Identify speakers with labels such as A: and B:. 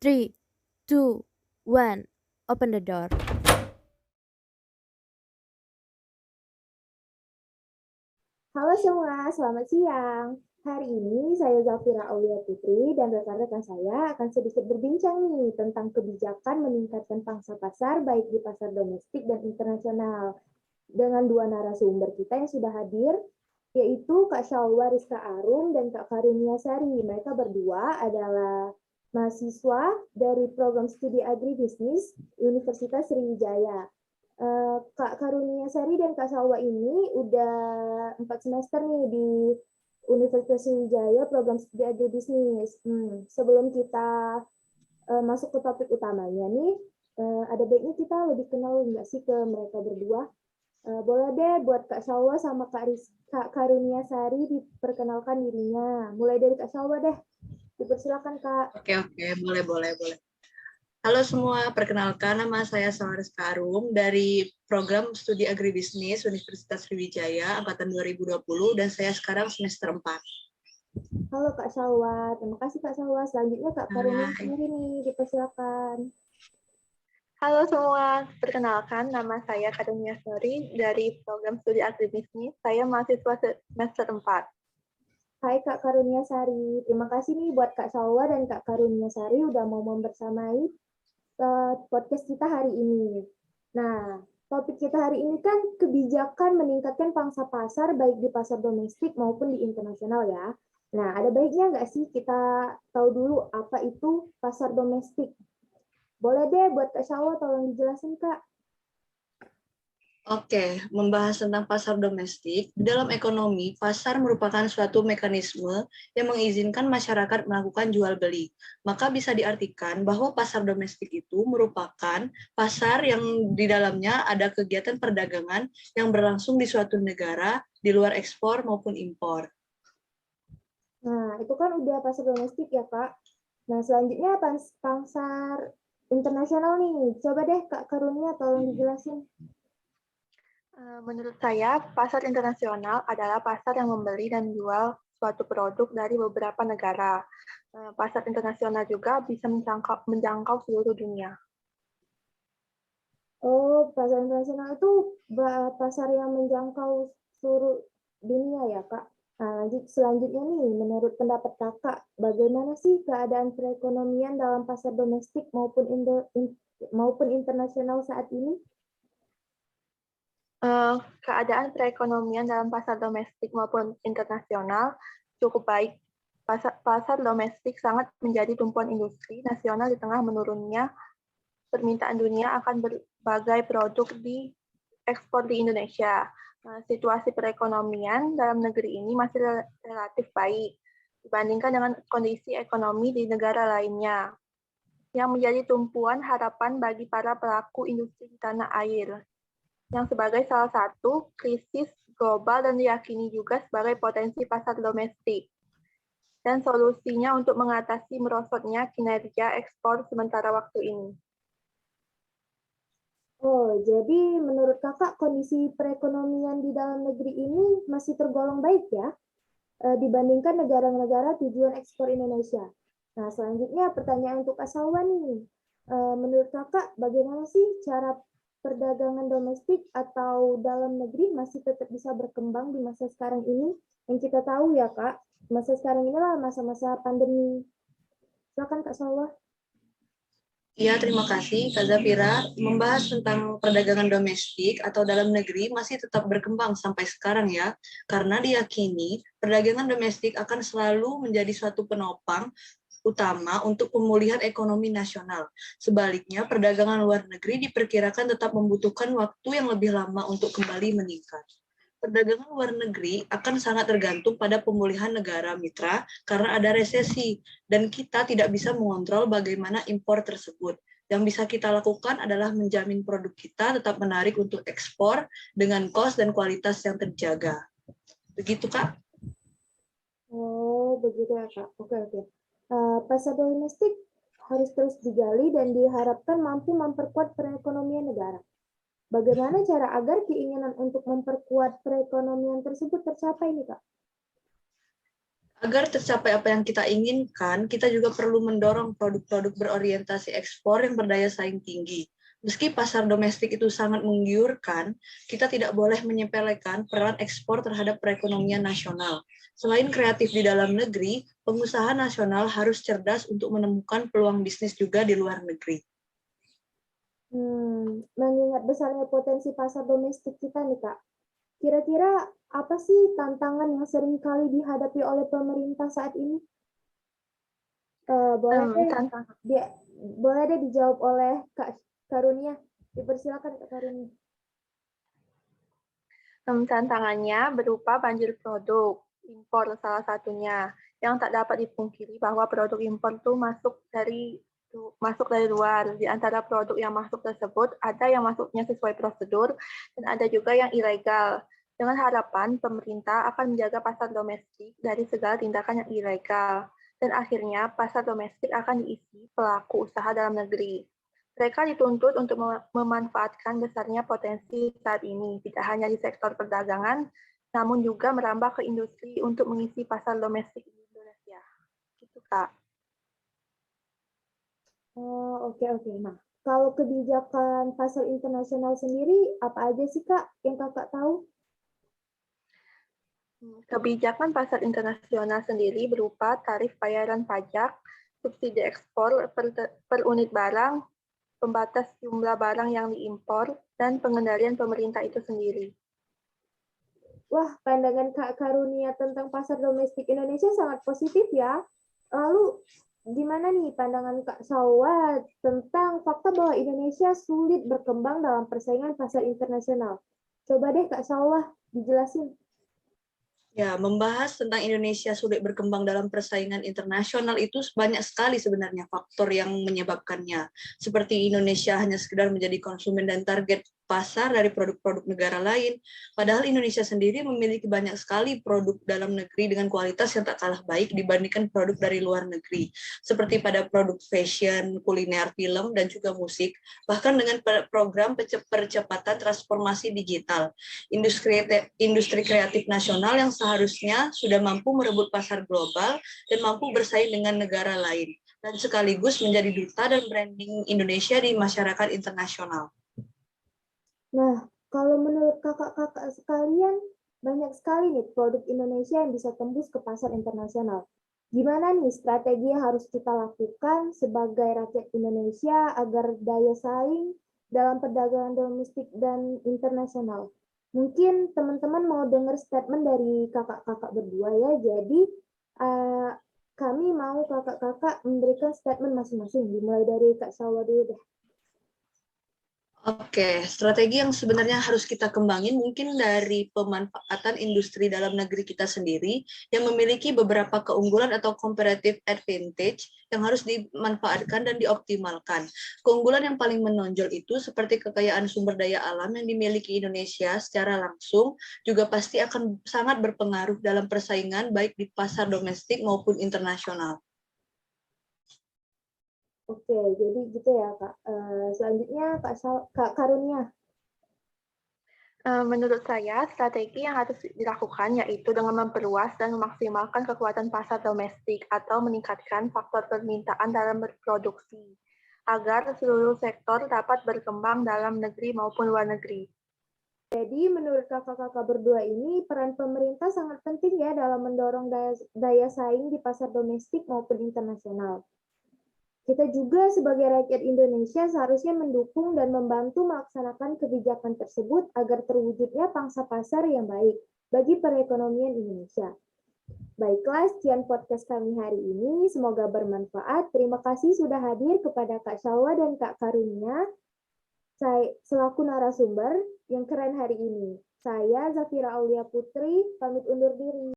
A: Three, two, one. Open the door.
B: Halo semua, selamat siang. Hari ini saya Zafira Aulia Putri dan rekan-rekan saya akan sedikit berbincang nih tentang kebijakan meningkatkan pangsa pasar baik di pasar domestik dan internasional. Dengan dua narasumber kita yang sudah hadir, yaitu Kak Syalwa Rizka Arum dan Kak Karunia Sari. Mereka berdua adalah mahasiswa dari program studi agribisnis Universitas Sriwijaya. Kak Karunia Sari dan Kak Salwa ini udah 4 semester nih di Universitas Sriwijaya program studi agribisnis. Sebelum kita masuk ke topik utamanya nih, ada baiknya kita lebih kenal nggak sih ke mereka berdua? Boleh deh buat Kak Salwa sama Kak Karunia Sari diperkenalkan dirinya. Mulai dari Kak Salwa deh, dipersilakan Kak.
C: Oke, boleh, boleh, boleh. Halo semua, perkenalkan nama saya Salaris Karum dari program studi agribisnis Universitas Sriwijaya angkatan 2020 dan saya sekarang semester 4.
B: Halo Kak Salwa, terima kasih Kak Salwa. Selanjutnya Kak Karunia sendiri nih, dipersilakan.
D: Halo semua, perkenalkan nama saya Karunia Sari dari program studi agribisnis. Saya mahasiswa semester 4.
B: Hai Kak Karunia Sari, terima kasih nih buat Kak Salwa dan Kak Karunia Sari udah mau membersamai podcast kita hari ini. Nah, topik kita hari ini kan kebijakan meningkatkan pangsa pasar baik di pasar domestik maupun di internasional ya. Nah, ada baiknya nggak sih kita tahu dulu apa itu pasar domestik? Boleh deh buat Kak Salwa tolong dijelasin Kak.
C: Oke, membahas tentang pasar domestik. Di dalam ekonomi, pasar merupakan suatu mekanisme yang mengizinkan masyarakat melakukan jual beli. Maka bisa diartikan bahwa pasar domestik itu merupakan pasar yang di dalamnya ada kegiatan perdagangan yang berlangsung di suatu negara di luar ekspor maupun impor.
B: Nah, itu kan udah pasar domestik ya, Kak. Nah, selanjutnya pasar internasional nih. Coba deh Kak Karunia tolong dijelasin.
D: Menurut saya, pasar internasional adalah pasar yang membeli dan jual suatu produk dari beberapa negara. Pasar internasional juga bisa menjangkau seluruh dunia.
B: Oh, pasar internasional itu pasar yang menjangkau seluruh dunia ya, Kak. Nah, selanjutnya nih, menurut pendapat Kakak, bagaimana sih keadaan perekonomian dalam pasar domestik maupun internasional saat ini?
D: Keadaan perekonomian dalam pasar domestik maupun internasional cukup baik. Pasar domestik sangat menjadi tumpuan industri nasional di tengah menurunnya permintaan dunia akan berbagai produk di ekspor di Indonesia. Situasi perekonomian dalam negeri ini masih relatif baik dibandingkan dengan kondisi ekonomi di negara lainnya, yang menjadi tumpuan harapan bagi para pelaku industri di tanah air, yang sebagai salah satu krisis global dan diyakini juga sebagai potensi pasar domestik, dan solusinya untuk mengatasi merosotnya kinerja ekspor sementara waktu ini.
B: Oh, jadi menurut Kakak kondisi perekonomian di dalam negeri ini masih tergolong baik ya, dibandingkan negara-negara tujuan ekspor Indonesia. Nah, selanjutnya pertanyaan untuk Kak Salwa nih. Menurut Kakak, bagaimana sih cara perdagangan domestik atau dalam negeri masih tetap bisa berkembang di masa sekarang ini? Yang kita tahu ya, Kak, masa sekarang inilah masa-masa pandemi. Silakan Kak Salwa.
C: Ya, terima kasih Kak Zafira. Membahas tentang perdagangan domestik atau dalam negeri masih tetap berkembang sampai sekarang ya, karena diyakini perdagangan domestik akan selalu menjadi suatu penopang utama untuk pemulihan ekonomi nasional. Sebaliknya, perdagangan luar negeri diperkirakan tetap membutuhkan waktu yang lebih lama untuk kembali meningkat. Perdagangan luar negeri akan sangat tergantung pada pemulihan negara mitra karena ada resesi, dan kita tidak bisa mengontrol bagaimana impor tersebut. Yang bisa kita lakukan adalah menjamin produk kita tetap menarik untuk ekspor dengan kos dan kualitas yang terjaga. Begitu, Kak?
B: Oh, begitu ya, Kak. Oke. Pasar domestik harus terus digali dan diharapkan mampu memperkuat perekonomian negara. Bagaimana cara agar keinginan untuk memperkuat perekonomian tersebut tercapai nih, Kak?
C: Agar tercapai apa yang kita inginkan, kita juga perlu mendorong produk-produk berorientasi ekspor yang berdaya saing tinggi. Meski pasar domestik itu sangat menggiurkan, kita tidak boleh menyepelekan peran ekspor terhadap perekonomian nasional. Selain kreatif di dalam negeri, pengusaha nasional harus cerdas untuk menemukan peluang bisnis juga di luar negeri.
B: Mengingat besarnya potensi pasar domestik kita nih Kak, kira-kira apa sih tantangan yang sering kali dihadapi oleh pemerintah saat ini? Boleh deh dijawab oleh Kak Karunia. Dipersilakan Kak Karunia.
D: Tantangannya berupa banjir produk, impor salah satunya, yang tak dapat dipungkiri bahwa produk impor itu masuk dari luar. Di antara produk yang masuk tersebut, ada yang masuknya sesuai prosedur, dan ada juga yang ilegal. Dengan harapan, pemerintah akan menjaga pasar domestik dari segala tindakan yang ilegal. Dan akhirnya, pasar domestik akan diisi pelaku usaha dalam negeri. Mereka dituntut untuk memanfaatkan besarnya potensi saat ini, tidak hanya di sektor perdagangan, namun juga merambah ke industri untuk mengisi pasar domestik di Indonesia. Gitu, Kak.
B: Oke. Nah, kalau kebijakan pasar internasional sendiri, apa aja sih Kak yang Kakak tahu?
D: Kebijakan pasar internasional sendiri berupa tarif bayaran pajak, subsidi ekspor per unit barang, pembatas jumlah barang yang diimpor, dan pengendalian pemerintah itu sendiri.
B: Wah, pandangan Kak Karunia tentang pasar domestik Indonesia sangat positif ya. Lalu, gimana nih pandangan Kak Salwa tentang fakta bahwa Indonesia sulit berkembang dalam persaingan pasar internasional? Coba deh Kak Salwa dijelasin.
C: Ya, membahas tentang Indonesia sulit berkembang dalam persaingan internasional itu banyak sekali sebenarnya faktor yang menyebabkannya. Seperti Indonesia hanya sekedar menjadi konsumen dan target pasar dari produk-produk negara lain. Padahal Indonesia sendiri memiliki banyak sekali produk dalam negeri dengan kualitas yang tak kalah baik dibandingkan produk dari luar negeri. Seperti pada produk fashion, kuliner, film, dan juga musik. Bahkan dengan program percepatan transformasi digital. Industri kreatif nasional yang seharusnya sudah mampu merebut pasar global dan mampu bersaing dengan negara lain, dan sekaligus menjadi duta dan branding Indonesia di masyarakat internasional.
B: Nah, kalau menurut kakak-kakak sekalian, banyak sekali nih produk Indonesia yang bisa tembus ke pasar internasional. Gimana nih strategi yang harus kita lakukan sebagai rakyat Indonesia agar daya saing dalam perdagangan domestik dan internasional? Mungkin teman-teman mau dengar statement dari kakak-kakak berdua ya. Jadi kami mau kakak-kakak memberikan statement masing-masing. Dimulai dari Kak Salwa dulu deh.
C: Oke, strategi yang sebenarnya harus kita kembangin mungkin dari pemanfaatan industri dalam negeri kita sendiri yang memiliki beberapa keunggulan atau comparative advantage yang harus dimanfaatkan dan dioptimalkan. Keunggulan yang paling menonjol itu seperti kekayaan sumber daya alam yang dimiliki Indonesia secara langsung juga pasti akan sangat berpengaruh dalam persaingan baik di pasar domestik maupun internasional.
B: Oke, jadi gitu ya Kak. Selanjutnya Kak Karunia.
D: Menurut saya, strategi yang harus dilakukan yaitu dengan memperluas dan memaksimalkan kekuatan pasar domestik atau meningkatkan faktor permintaan dalam berproduksi, agar seluruh sektor dapat berkembang dalam negeri maupun luar negeri.
B: Jadi menurut kakak-kakak berdua ini, peran pemerintah sangat penting ya dalam mendorong daya saing di pasar domestik maupun internasional. Kita juga sebagai rakyat Indonesia seharusnya mendukung dan membantu melaksanakan kebijakan tersebut agar terwujudnya pangsa pasar yang baik bagi perekonomian Indonesia. Baiklah, sekian podcast kami hari ini. Semoga bermanfaat. Terima kasih sudah hadir kepada Kak Salwa dan Kak Karunia. Saya selaku narasumber yang keren hari ini. Saya Zafira Aulia Putri, pamit undur diri.